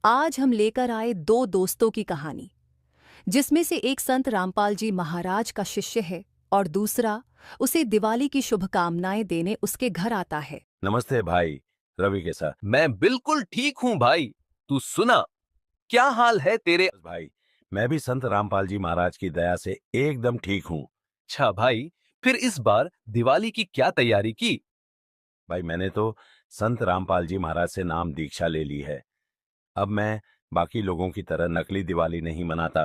आज हम लेकर आए दो दोस्तों की कहानी, जिसमें से एक संत रामपाल जी महाराज का शिष्य है और दूसरा उसे दिवाली की शुभकामनाएं देने उसके घर आता है। नमस्ते भाई। रवि के साथ। मैं बिल्कुल ठीक हूँ भाई। तू सुना, क्या हाल है तेरे? बस भाई, मैं भी संत रामपाल जी महाराज की दया से एकदम ठीक हूँ। अच्छा भाई, फिर इस बार दिवाली की क्या तैयारी की? भाई, मैंने तो संत रामपाल जी महाराज से नाम दीक्षा ले ली है। अब मैं बाकी लोगों की तरह नकली दिवाली नहीं मनाता।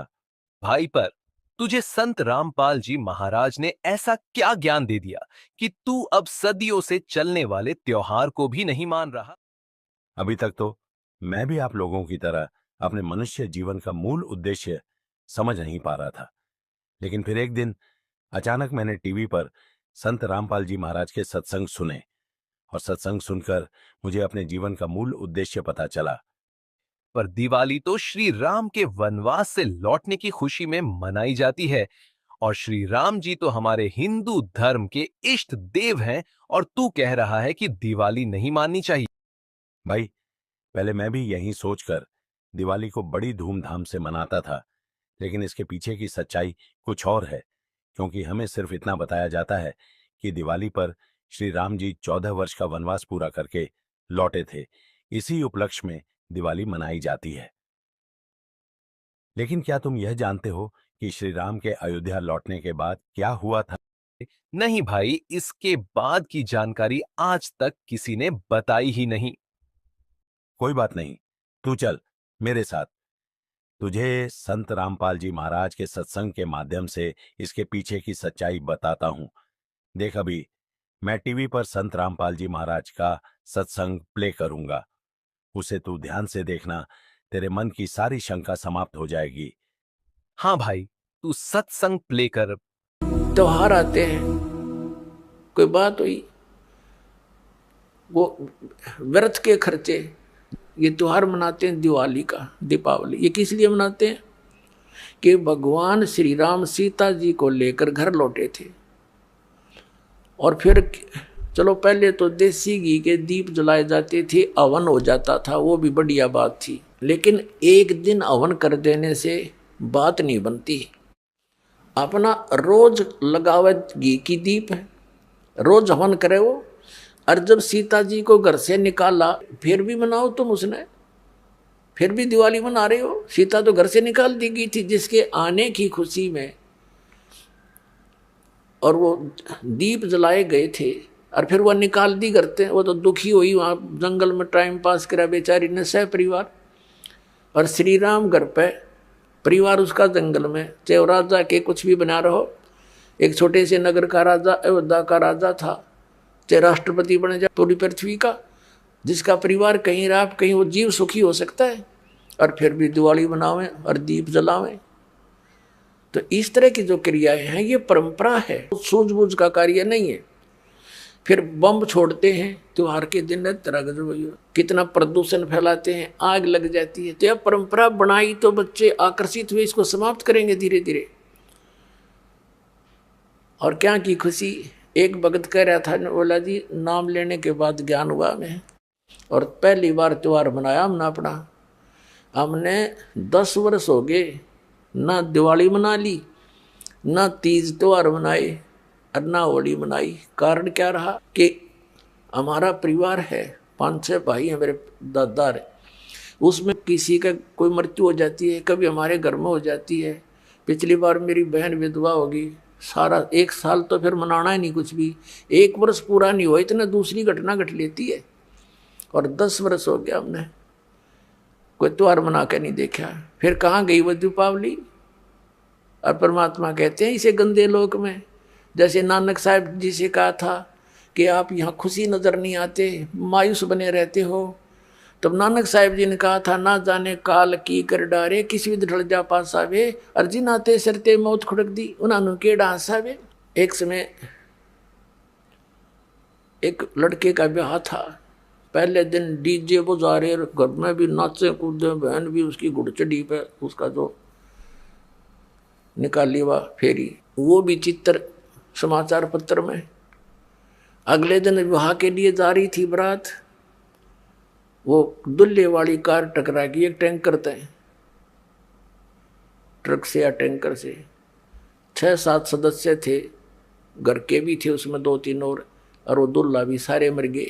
भाई, पर तुझे संत रामपाल जी महाराज ने ऐसा क्या ज्ञान दे दिया कि तू अब सदियों से चलने वाले त्योहार को भी नहीं मान रहा? अभी तक तो मैं भी आप लोगों की तरह अपने मनुष्य जीवन का मूल उद्देश्य समझ नहीं पा रहा था। लेकिन फिर एक दिन अचानक मैंने टीवी पर संत रामपाल जी महाराज के सत्संग सुने और सत्संग सुनकर मुझे अपने जीवन का मूल उद्देश्य पता चला। पर दिवाली तो श्री राम के वनवास से लौटने की खुशी में मनाई जाती है, और श्री राम जी तो हमारे हिंदू धर्म के इष्ट देव हैं, और तू कह रहा है कि दिवाली नहीं माननी चाहिए? भाई, पहले मैं भी यही सोचकर दिवाली को बड़ी धूमधाम से मनाता था, लेकिन इसके पीछे की सच्चाई कुछ और है। क्योंकि हमें सिर्फ इतना बताया जाता है कि दिवाली पर श्री राम जी 14 वर्ष का वनवास पूरा करके लौटे थे। इसी उपलक्ष्य में दिवाली मनाई जाती है। लेकिन क्या तुम यह जानते हो कि श्री राम के अयोध्या लौटने के बाद क्या हुआ था? नहीं भाई, इसके बाद की जानकारी आज तक किसी ने बताई ही नहीं। कोई बात नहीं, तू चल मेरे साथ। तुझे संत रामपाल जी महाराज के सत्संग के माध्यम से इसके पीछे की सच्चाई बताता हूं। देख, अभी मैं टीवी पर संत रामपाल जी महाराज का सत्संग प्ले करूंगा। उसे तू ध्यान से देखना, तेरे मन की सारी शंका समाप्त हो जाएगी। हाँ भाई, तू सत्संग प्ले कर। त्योहार आते हैं, कोई बात हुई, वो व्यर्थ के खर्चे। ये त्योहार मनाते हैं दिवाली का, दीपावली, ये किस लिए मनाते हैं कि भगवान श्री राम सीता जी को लेकर घर लौटे थे। और फिर चलो, पहले तो देसी घी के दीप जलाए जाते थे, हवन हो जाता था, वो भी बढ़िया बात थी। लेकिन एक दिन हवन कर देने से बात नहीं बनती। अपना रोज लगावे घी की दीप है, रोज हवन करे वो। और जब सीता जी को घर से निकाला, फिर भी मनाओ तुम उसने, फिर भी दिवाली मना रहे हो। सीता तो घर से निकाल दी गई थी जिसके आने की खुशी में, और वो दीप जलाए गए थे, और फिर वह निकाल दी करते। वो तो दुखी हुई, वहाँ जंगल में टाइम पास करा बेचारी ने, सह परिवार। और श्री राम घर पे, परिवार उसका जंगल में, चाहे वो राजा के कुछ भी बना रहो। एक छोटे से नगर का राजा, अयोध्या का राजा था, चाहे राष्ट्रपति बने जाए पूरी पृथ्वी का, जिसका परिवार कहीं रहा कहीं वो जीव सुखी हो सकता है, और फिर भी दिवाली मनावें और दीप जलावें। तो इस तरह की जो क्रियाएं हैं, ये परंपरा है, सूझबूझ का कार्य नहीं है। फिर बम छोड़ते हैं त्योहार के दिन, तरह कितना प्रदूषण फैलाते हैं, आग लग जाती है। तो यह परंपरा बनाई तो बच्चे आकर्षित हुए, इसको समाप्त करेंगे धीरे धीरे। और क्या की खुशी, एक भगत कह रहा था, बोला जी नाम लेने के बाद ज्ञान हुआ हमें, और पहली बार त्योहार मनाया हमने अपना। हमने 10 वर्ष हो गए ना दिवाली मना ली, ना तीज त्योहार मनाए, और ना होली मनाई। कारण क्या रहा कि हमारा परिवार है, 5-6 भाई हैं, मेरे दादा है, उसमें किसी का कोई मृत्यु हो जाती है, कभी हमारे घर में हो जाती है। पिछली बार मेरी बहन विधवा होगी, सारा 1 साल तो फिर मनाना ही नहीं कुछ भी। 1 वर्ष पूरा नहीं हुआ, इतना दूसरी घटना घट लेती है। और 10 वर्ष हो गया हमने कोई त्योहार मना के नहीं देखा। फिर कहाँ गई वो दीपावली? और परमात्मा कहते हैं इसे गंदे लोक में, जैसे नानक साहब जी से कहा था कि आप यहाँ खुशी नजर नहीं आते, मायूस बने रहते हो। तब नानक साहब जी ने कहा था, ना जाने काल की कर डारे, किसी भी ढल जा पास आवे, अर्जी नाते सरते मौत खुड़क दी, उन्होंने केड़ा हंसावे। एक समय एक लड़के का ब्याह था, पहले दिन डीजे बजा रहे, घर में भी नाचे कूदे, बहन भी उसकी घुड़चड़ी पे उसका जो निकाली हुआ फेरी, वो भी चित्र समाचार पत्र में। अगले दिन विवाह के लिए जा रही थी बारात, वो दुल्ले वाली कार टकरा गई एक टैंकर तय, ट्रक से या टैंकर से। 6-7 सदस्य थे, घर के भी थे उसमें 2-3 और वो दुल्ला भी, सारे मर गए।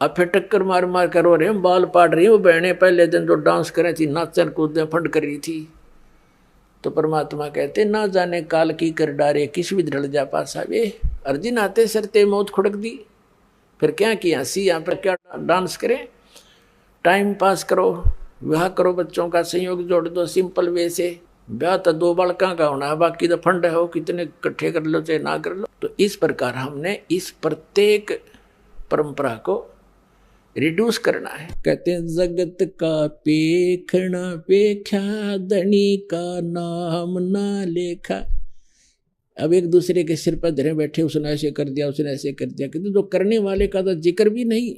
अब फिर टक्कर मार मार कर रो रहे हैं, बाल पाड़ रही हैं वो बहनें, पहले दिन जो डांस कर थी, नाचन कूदने फंड कर रही थी। तो परमात्मा कहते ना जाने काल की कर डारे, किस भी ढल जा पासा वे। अर्जुन आते सरते मौत खुड़क दी, फिर क्या किया सी यहाँ पर क्या डांस करें, टाइम पास करो, विवाह करो, बच्चों का संयोग जोड़ दो सिंपल वे से। ब्याह तो 2 बालका का होना है, बाकी तो फंड है, हो कितने इकट्ठे कर लो चाहे ना कर लो। तो इस प्रकार हमने इस प्रत्येक परंपरा को रिड्यूस करना है। कहते हैं जगत का पेखना पेख्या, धनी का नाम ना लेखा। अब एक दूसरे के सिर पर धरे बैठे, उसने ऐसे कर दिया, उसने ऐसे कर दिया, किंतु जो करने वाले का तो जिक्र भी नहीं।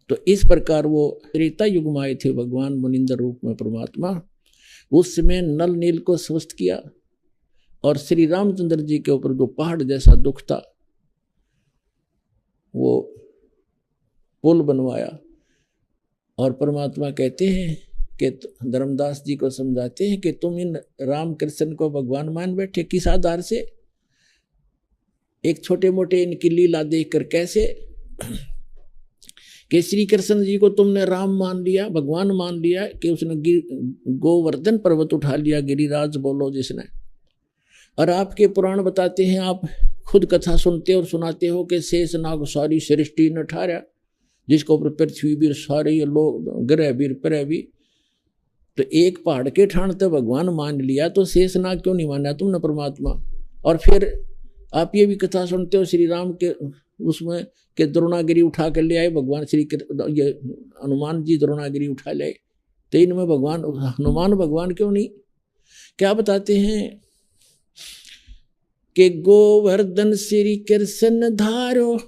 तो इस प्रकार वो त्रेता युग में आए थे भगवान मुनिंदर रूप में परमात्मा। उस समय नल नील को स्वस्थ किया और श्री रामचंद्र जी के ऊपर जो पहाड़ जैसा दुख था वो पुल बनवाया। और परमात्मा कहते हैं कि धर्मदास जी को समझाते हैं कि तुम इन राम कृष्ण को भगवान मान बैठे, किस आधार से? एक छोटे मोटे इनकी लीला देखकर कैसे कि श्री कृष्ण जी को तुमने राम मान लिया, भगवान मान लिया, कि उसने गोवर्धन पर्वत उठा लिया, गिरिराज बोलो जिसने। और आपके पुराण बताते हैं, आप खुद कथा सुनते और सुनाते हो कि शेष नाग सारी सृष्टि न ठारा, जिसको ऊपर पृथ्वी भी सारे ये लोग ग्रह भी प्रह भी। तो एक पहाड़ के ठाण तो भगवान मान लिया, तो शेष नाग क्यों नहीं माना तुमने परमात्मा? और फिर आप ये भी कथा सुनते हो श्री राम के उसमें कि द्रोणागिरी उठा कर ले आए भगवान श्री, ये हनुमान जी द्रोणागिरी उठा ले आए। तो इनमें भगवान हनुमान भगवान क्यों नहीं? क्या बताते हैं कि गोवर्धन श्री कृष्ण धारो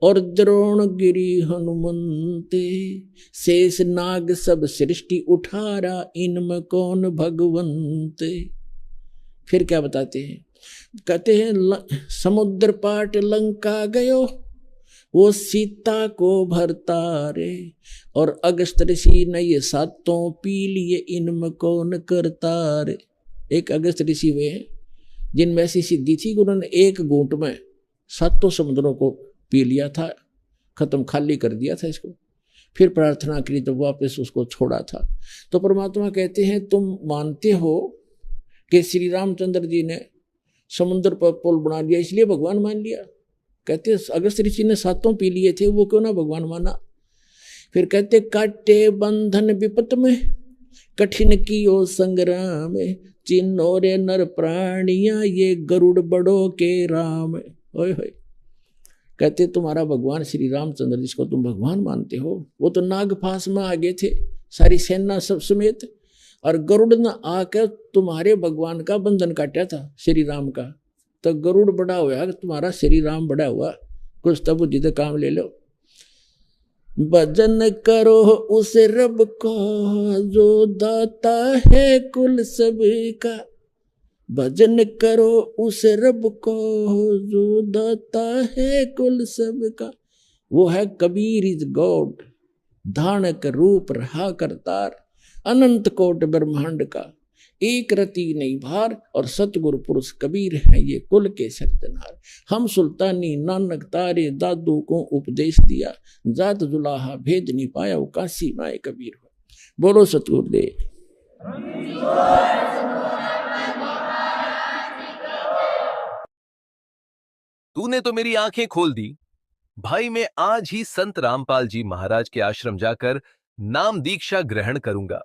और द्रोणगिरी हनुमंते, शेष नाग सब सृष्टि उठारा, इनमें कौन भगवंते। फिर क्या बताते हैं? कहते हैं समुद्र पाट लंका गयो, वो सीता को भरता रे, और अगस्त ऋषि ने ये 7 पी लिए, इनमें कौन करता रे। एक अगस्त ऋषि वे हैं जिनमें ऐसी सिद्धि थी कि उन्होंने एक घूंट में 7 समुद्रों को पी लिया था, खत्म खाली कर दिया था इसको। फिर प्रार्थना करी तो वापस उसको छोड़ा था। तो परमात्मा कहते हैं तुम मानते हो कि श्री रामचंद्र जी ने समुद्र पर पुल बना लिया इसलिए भगवान मान लिया। कहते अगस्त ऋषि ने 7 पी लिए थे, वो क्यों ना भगवान माना। फिर कहते काटे बंधन विपत में, कठिन कियो संग्राम, चिन्हो रे नर प्राणिया, ये गरुड़ बड़ो के राम। ओए होए, कहते तुम्हारा भगवान श्री रामचंद्र जिसको तुम भगवान मानते हो, वो तो नागपास में आ गए थे सारी सेना सब समेत, और गरुड़ ने आकर तुम्हारे भगवान का बंधन काटा था श्री राम का। तो गरुड़ बड़ा हुआ, तुम्हारा श्री राम बड़ा हुआ, कुछ तो बुद्धि तो काम ले लो। भजन करो उस रब को जो दाता है कुल सबका, भजन करो उस रब को जो दाता है कुल सबका। वो है कबीर इज गॉड, धानक रूप रहा करतार, अनंत कोट ब्रह्मांड का, एक रति नहीं भार, और सतगुरु पुरुष कबीर है ये कुल के सरजनहार। हम सुल्तानी नानक तारे दादू को उपदेश दिया, जात जुलाहा भेद नहीं पाया, वो काशी माए कबीर हो। बोलो सतगुरुदेव। तूने तो मेरी आंखें खोल दी भाई। मैं आज ही संत रामपाल जी महाराज के आश्रम जाकर नाम दीक्षा ग्रहण करूंगा।